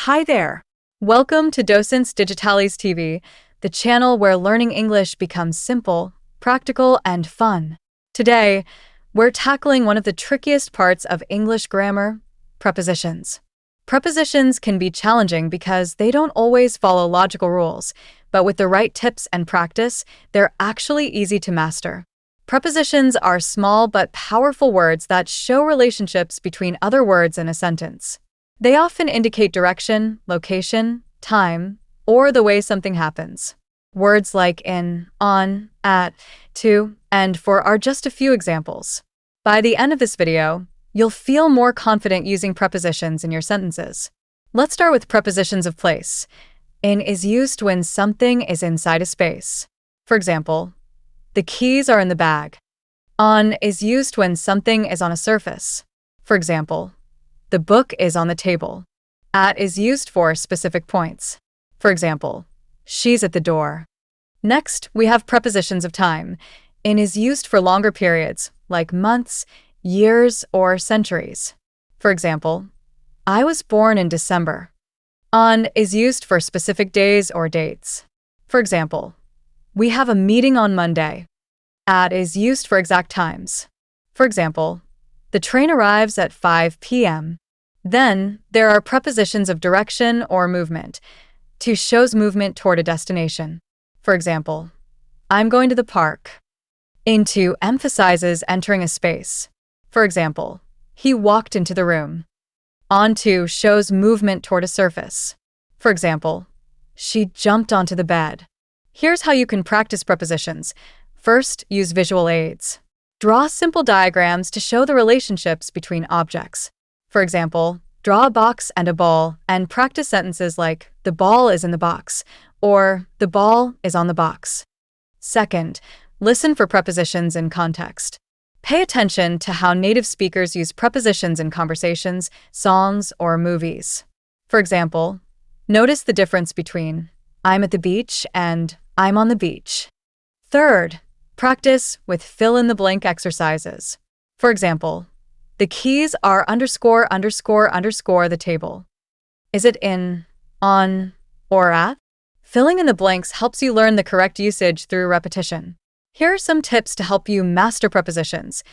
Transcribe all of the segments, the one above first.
Hi there! Welcome to Docentes DigitalesTV, the channel where learning English becomes simple, practical, and fun. Today, we're tackling one of the trickiest parts of English grammar, prepositions. Prepositions can be challenging because they don't always follow logical rules, but with the right tips and practice, they're actually easy to master. Prepositions are small but powerful words that show relationships between other words in a sentence. They often indicate direction, location, time, or the way something happens. Words like in, on, at, to, and for are just a few examples. By the end of this video, you'll feel more confident using prepositions in your sentences. Let's start with prepositions of place. In is used when something is inside a space. For example, the keys are in the bag. On is used when something is on a surface. For example, the book is on the table. At is used for specific points. For example, she's at the door. Next, we have prepositions of time. In is used for longer periods, like months, years, or centuries. For example, I was born in December. On is used for specific days or dates. For example, we have a meeting on Monday. At is used for exact times. For example, the train arrives at 5 p.m. Then, there are prepositions of direction or movement. To shows movement toward a destination. For example, I'm going to the park. Into emphasizes entering a space. For example, he walked into the room. Onto shows movement toward a surface. For example, she jumped onto the bed. Here's how you can practice prepositions. First, use visual aids. Draw simple diagrams to show the relationships between objects. For example, draw a box and a ball and practice sentences like, the ball is in the box, or the ball is on the box. Second, listen for prepositions in context. Pay attention to how native speakers use prepositions in conversations, songs, or movies. For example, notice the difference between I'm at the beach and I'm on the beach. Third, practice with fill-in-the-blank exercises. For example, the keys are ___ the table. Is it in, on, or at? Filling in the blanks helps you learn the correct usage through repetition. Here are some tips to help you master prepositions.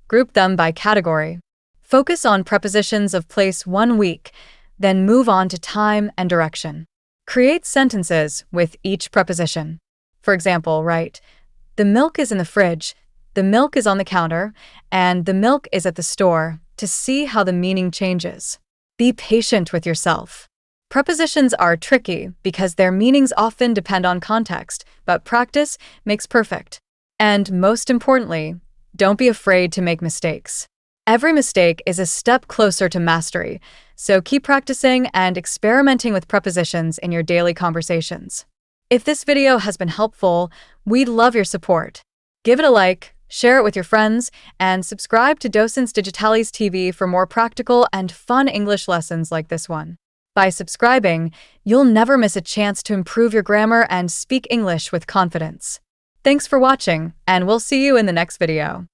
Group them by category. Focus on prepositions of place 1 week, then move on to time and direction. Create sentences with each preposition. For example, write, the milk is in the fridge, the milk is on the counter, and the milk is at the store, to see how the meaning changes. Be patient with yourself. Prepositions are tricky because their meanings often depend on context, but practice makes perfect. And most importantly, don't be afraid to make mistakes. Every mistake is a step closer to mastery, so keep practicing and experimenting with prepositions in your daily conversations. If this video has been helpful, we'd love your support. Give it a like, share it with your friends, and subscribe to Docentes DigitalesTV for more practical and fun English lessons like this one. By subscribing, you'll never miss a chance to improve your grammar and speak English with confidence. Thanks for watching, and we'll see you in the next video.